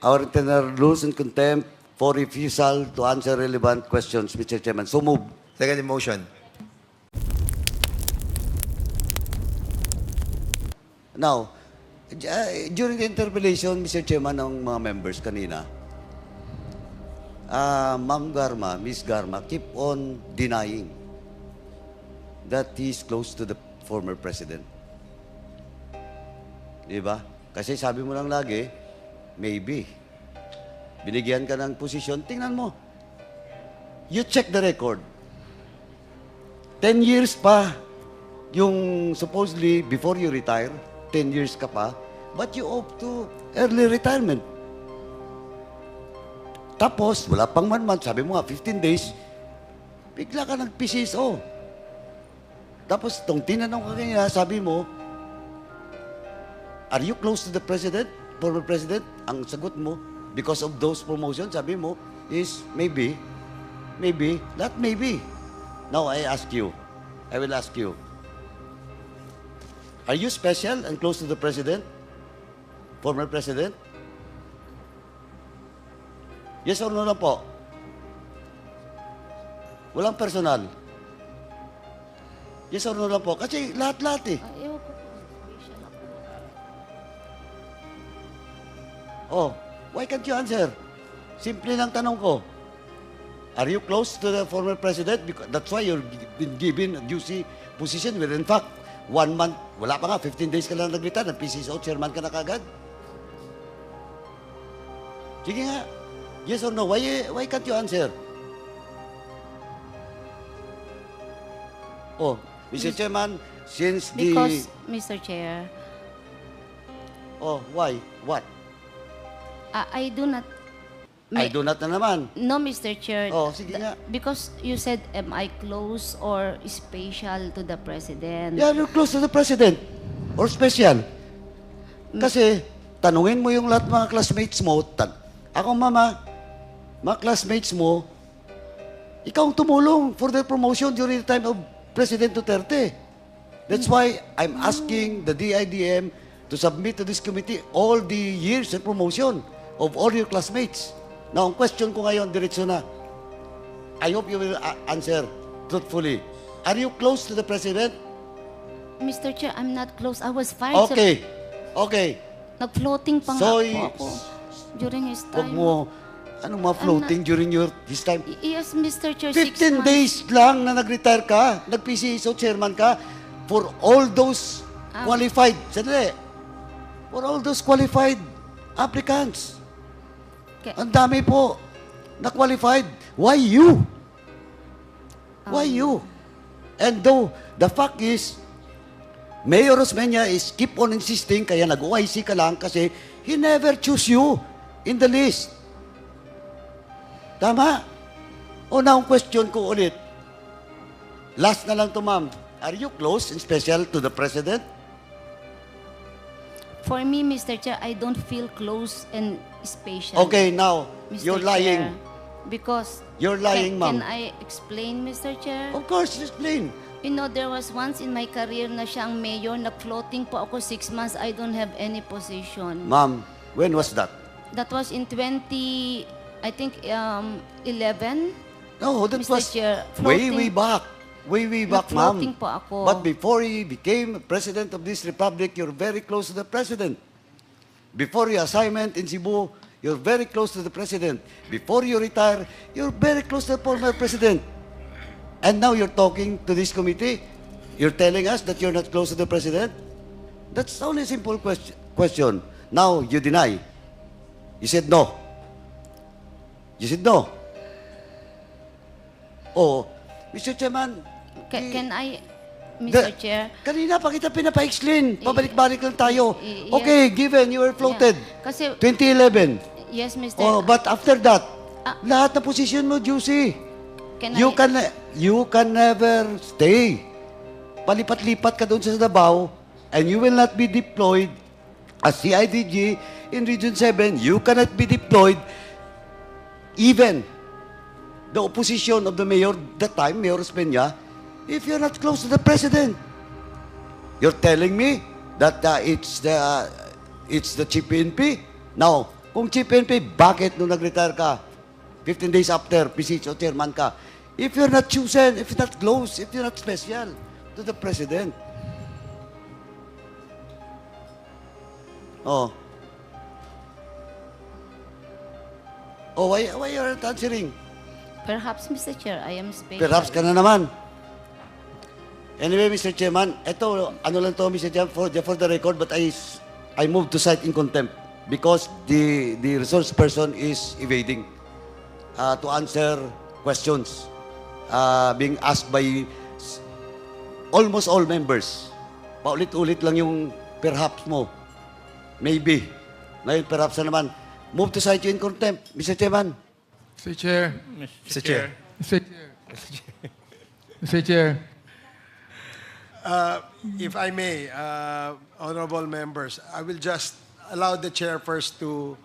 Our internal rules and contempt for refusal to answer relevant questions, Mr. Chairman. So move. Second motion. Now, during the interpellation, Mr. Chairman, ng mga members kanina, Ma'am Garma, Miss Garma, keep on denying that he is close to the former president. Di ba? Kasi sabi mo lang lagi, maybe. Binigyan ka ng posisyon, tingnan mo. You check the record. 10 years pa yung supposedly before you retire, 10 years ka pa, but you opt to early retirement. Tapos, wala pang 1 month, sabi mo nga, 15 days, bigla ka nag-PCSO. Tapos, itong tinanong ka kanina, sabi mo, are you close to the president, former president? Ang sagot mo, because of those promotions, sabi mo, is maybe, not maybe. Now, I will ask you, are you special and close to the president? Former president? Yes or no na po? Walang personal. Yes or no na po? Kasi lahat-lahat eh. Ayaw ko po. Special ako. Oh, why can't you answer? Simple lang tanong ko. Are you close to the former president? Because that's why you've been given a juicy position where in fact, 1 month, wala pa nga, 15 days ka lang nag-retire, nag-PCSO, chairman ka na kagad. Sige nga. Yes or no? Why can't you answer? Oh, Mr. Chairman, since Because, Mr. Chair, Oh, why? What? I do not... I do not na naman. No, Mr. Chair. Oh, sige nga. Because you said, am I close or special to the President? Yeah, you're close to the president. Or special. Kasi, tanungin mo yung lahat mga classmates mo. Ako, mama, mga classmates mo, ikaw ang tumulong for their promotion during the time of President Duterte. That's why I'm asking the DIDM to submit to this committee all the years of promotion of all your classmates. Now, ang question ko ngayon, diretso na. I hope you will answer truthfully. Are you close to the President? Mr. Chair, I'm not close. I was fired. Okay. Okay. Nag-floating pa nga So, po ako during his Huwag time. mo, ano mga floating during his time? Yes, Mr. Chair, 15 6 months. days lang na nag-retire ka, nag-PCSO chairman ka, for all those qualified, sandali, for all those qualified applicants. Ang dami po na qualified. Why you? Why you? And though, the fact is, Mayor Osmeña is keep on insisting, kaya nag-OIC ka lang kasi he never choose you in the list. Tama? O na ang question ko ulit. Last na lang to, ma'am. Are you close and special to the President? For me, Mr. Chair, I don't feel close and special. Okay, now, Mr. you're lying. Chair. Because... You're lying, ma'am. Can I explain, Mr. Chair? Of course, explain. You know, there was once in my career na siyang mayor, nag-floating po ako 6 months, I don't have any position. Ma'am, when was that? That was in 11. No, that Mr. was Chair, way back. Way back, ma'am. Nag-floating po ako. But before he became President of this Republic, you're very close to the President. Before your assignment in Cebu, you're very close to the President. Before you retire, you're very close to the former President. And now you're talking to this committee, you're telling us that you're not close to the President? That's only a simple question. Now, you deny. You said no. You said no. Oh, Mr. Chairman, Can I, Mr. Chair? Kanina pa kita pinapa-explain. Pabalik-balik lang tayo. Yes. Okay, given you were floated. Yeah. Kasi, 2011. yes, Mr. Oh, but after that, lahat na position mo, juicy. You can never stay. Palipat-lipat ka doon sa Davao and you will not be deployed as CIDG in Region 7. You cannot be deployed even the opposition of the mayor that time, Mayor Osmeña, if you're not close to the President. You're telling me that it's the chief PNP? Now, Kung Chief PNP, bakit nung nag-retire ka, 15 days after, PCHO chairman ka, if you're not chosen, if you're not close, if you're not special to the President? Oh. Oh, why you aren't answering? Perhaps, Mr. Chair, I am special. Perhaps ka na naman. Anyway, Mr. Chairman, ito, ano lang to, Mr. Chairman, for the record, but I move to cite in contempt because the resource person is evading to answer questions being asked by almost all members. Paulit-ulit lang yung perhaps mo. Maybe. Ngayon, perhaps na naman. Move to cite you in contempt, Mr. Chairman. Mr. Chair. Mr. Chair. Mr. Chair. Mr. Chair. If I may, honorable members, I will just allow the chair first to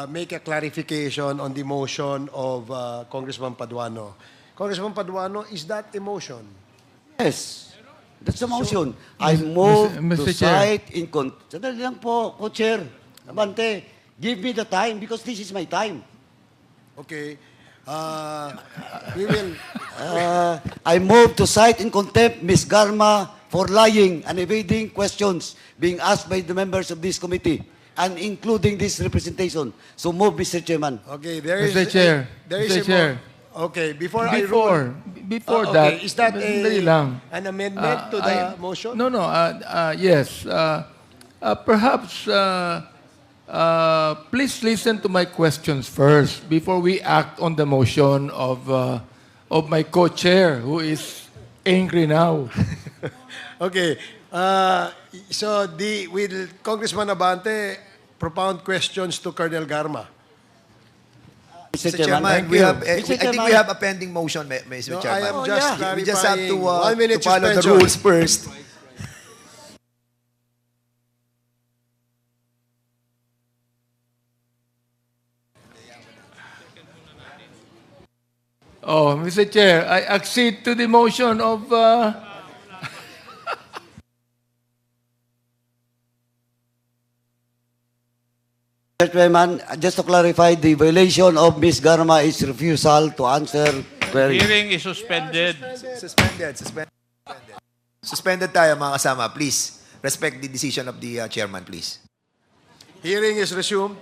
make a clarification on the motion of Congressman Paduano. Congressman Paduano, is that a motion? Yes. That's the motion. I move Mr. to Chair. cite in contempt. Sandali lang po, Co-Chair. Abante, give me the time because this is my time. Okay. We will... I move to cite in contempt Ms. Garma for lying and evading questions being asked by the members of this committee and including this representation. So move, Mr. Chairman. Okay, there is... Mr. Chair. There is Mr. a Chair. Okay, before I rule... Before Okay, that, is that sandali lang. an amendment to the motion? No, no. Yes. Perhaps please listen to my questions first before we act on the motion of my co-chair who is angry now. Okay. So will Congressman Abante propound questions to Colonel Garma? Mr. Mr. Chairman, Chairman, we have, Mr. I think Chairman. we have a pending motion, Mr. No, Chairman. I am just We just have to, clarifying. 1 minute to follow the suspension. rules first. Oh, Mr. Chair, I accede to the motion of... Mr. Chairman, just to clarify, the violation of Ms. Garma is refusal to answer query. Hearing is suspended. Suspended. Suspended tayo, mga kasama. Please, respect the decision of the chairman, please. Hearing is resumed.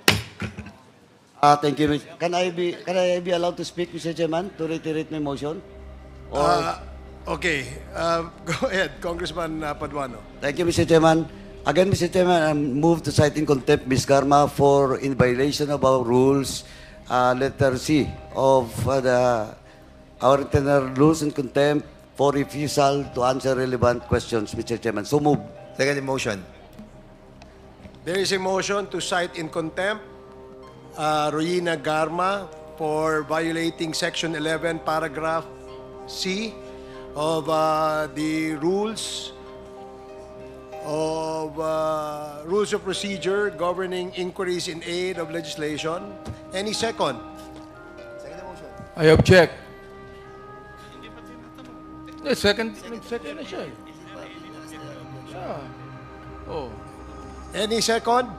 Thank you. Can I be allowed to speak, Mr. Chairman, to reiterate my motion? Or, Okay. Go ahead, Congressman Paduano. thank you, Mr. Chairman. Again, Mr. Chairman, I move to cite in contempt Ms. Garma for in violation of our rules, letter C of our internal rules and contempt for refusal to answer relevant questions, Mr. Chairman. So move. Second motion. There is a motion to cite in contempt Royina Garma for violating Section 11, Paragraph C of the rules of procedure governing inquiries in aid of legislation. Any second? I object. Second na siya. Oh. Any second?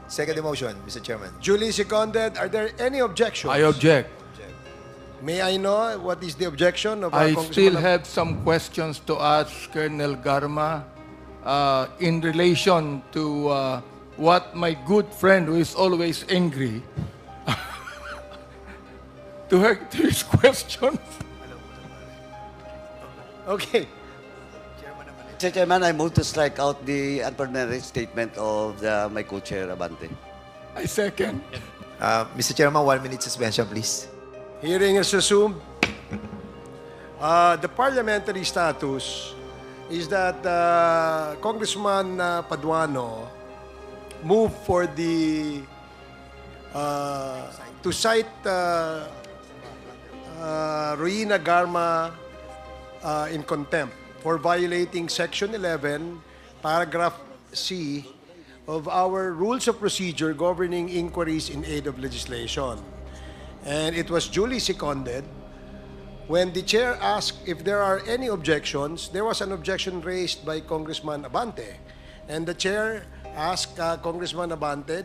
Second motion, Mr. Chairman. Duly seconded. Are there any objections? I object. May I know what is the objection of I Congressman still have some questions to ask Colonel Garma in relation to what my good friend who is always angry to his questions. Okay. Mr. Chairman, I move to strike out the unpartnered statement of my co-chair, Abante. I second. Mr. Chairman, 1 minute suspension, please. Hearing is resumed. The parliamentary status is that Congressman Paduano moved for the to cite Royina Garma in contempt for violating Section 11, Paragraph C of our Rules of Procedure governing inquiries in aid of legislation. And it was duly seconded. When the chair asked if there are any objections, there was an objection raised by Congressman Abante. And the chair asked Congressman Abante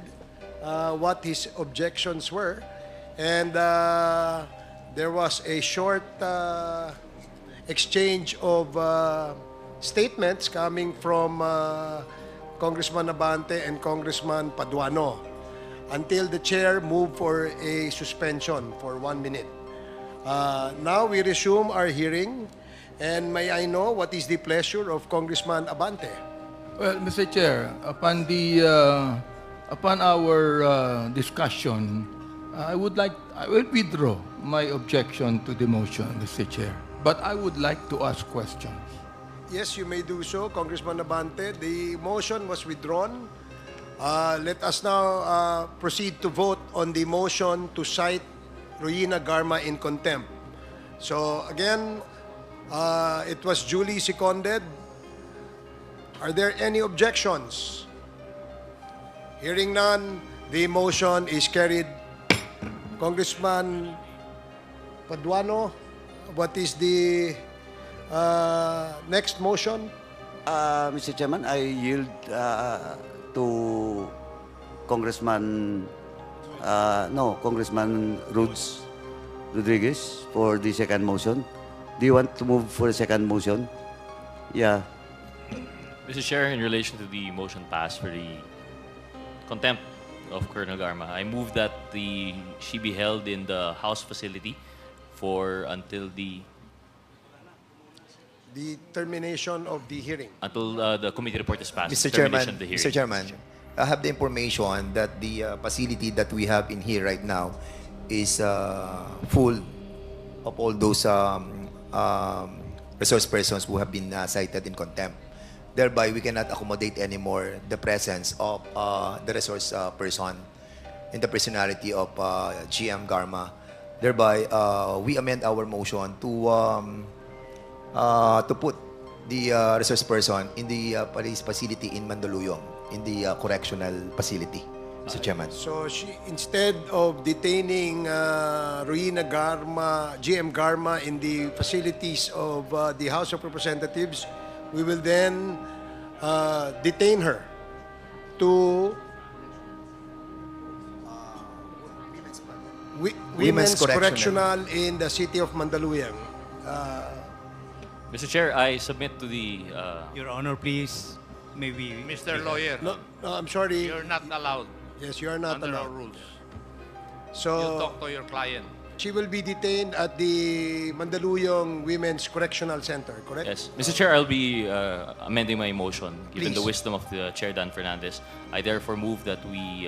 what his objections were. And there was a short exchange of statements coming from Congressman Abante and Congressman Paduano until the chair moved for a suspension for 1 minute. Now we resume our hearing, and may I know what is the pleasure of Congressman Abante? Well, Mr. Chair, upon our discussion, I will withdraw my objection to the motion, Mr. Chair. But I would like to ask questions. Yes, you may do so, Congressman Abante. The motion was withdrawn. Let us now proceed to vote on the motion to cite Ruina Garma in contempt. So again, it was duly seconded. Are there any objections? Hearing none, the motion is carried. Congressman Paduano, what is the next motion? Mr. Chairman, I yield to Congressman Rodriguez for the second motion. Do you want to move for the second motion? Yeah. Mr. Chair, in relation to the motion passed for the contempt of Colonel Garma, I move that she be held in the House facility until the termination of the hearing. Until the committee report is passed. Mr. Termination Chairman, of the hearing. Mr. Chairman, I have the information that the facility that we have in here right now is full of all those resource persons who have been cited in contempt. Thereby, we cannot accommodate anymore the presence of the resource person in the personality of GM Garma. Thereby, we amend our motion to put the resource person in the police facility in Mandaluyong, in the correctional facility, Mr. Chairman. So instead of detaining Ruina Garma, GM Garma in the facilities of the House of Representatives, we will then detain her to Women's Correctional in the city of Mandaluyong. Mr. Chair, I submit to the... Your Honor, please, maybe... Mr. Lawyer, No, I'm sorry. you're not allowed Yes, you are not under our allowed. rules. You So talk to your client. she will be detained at the Mandaluyong Women's Correctional Center, correct? Yes. Mr. Chair, I'll be amending my motion. Given the Please. wisdom of the Chair Dan Fernandez, I therefore move that we,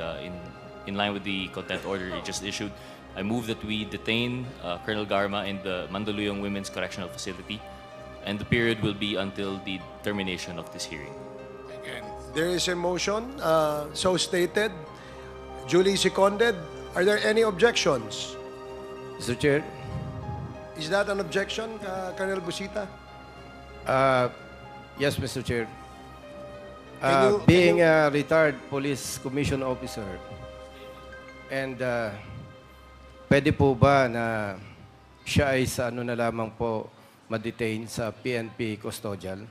in line with the contempt order he just issued, I move that we detain Colonel Garma in the Mandaluyong Women's Correctional Facility, and the period will be until the termination of this hearing. Again, There is a motion, so stated, duly seconded. Are there any objections? Mr. Chair, Is that an objection, Colonel Busita? yes, Mr. Chair. Can Being you- a retired police commission officer, and pwede po ba na siya ay sa ano na lamang po ma-detain sa PNP custodial?